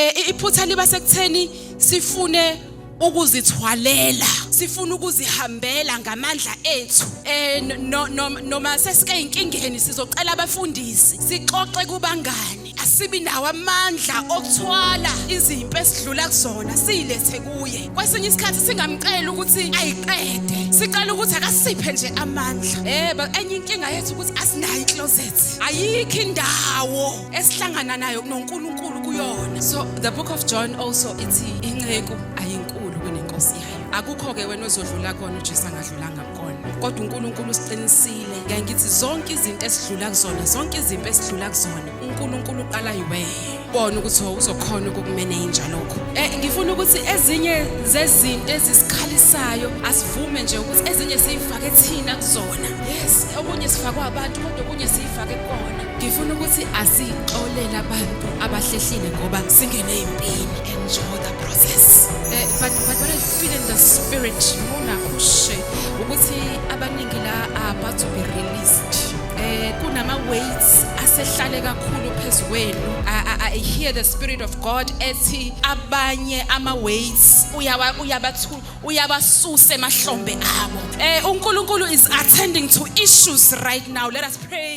iphutha liba sekutheni sifune ukuzithwalela, sifuna ukuzihambela ngamandla ethu. Noma sesike inkingeni sizocela abafundisi, sixoxe kubangani, asibi nawo amandla okuthwala izimpi esidlula kuzona silethe kuye. Kwesinye isikhathi singamcela ukuthi ayiqede, sicela ukuthi akasiphe nje amandla. Enye inkinga yethu ukuthi asinayo icloset, ayikho indawo esihlangana nayo noNkulunkulu kuyona. So the book of John also ithi inceku ayinkulu kunenkosi yayo. Akukho ke wena ozodlula kona uJesu angadlulanga kona, kodwa uNkulunkulu usiqinisile. Ngeke ngithi zonke izinto esidlula kuzona, zonke izimpi esidlula kuzona, uNkulunkulu uqala yiwe. Bona ukuthi uzokhona ukukumanage lokho. Ngifuna ukuthi ezinye zezinto ezisikhalisayo asivume nje ukuthi ezinye siyifake thina kuzona. Yes, okunye sifakwa abantu kodwa okunye siyifake kona. Ngifuna ukuthi asixolele abantu abahlehlile ngoba singene empini. Enjoy the process. But what I feel in the spirit mona kushe ukuthi abaningi la are about to be released. Kunama weights asehlale kakhulu phezwenu. I hear the spirit of God ethi abanye ama weights uyabasuse emahlombe abo. uNkulunkulu is attending to issues right now. Let us pray.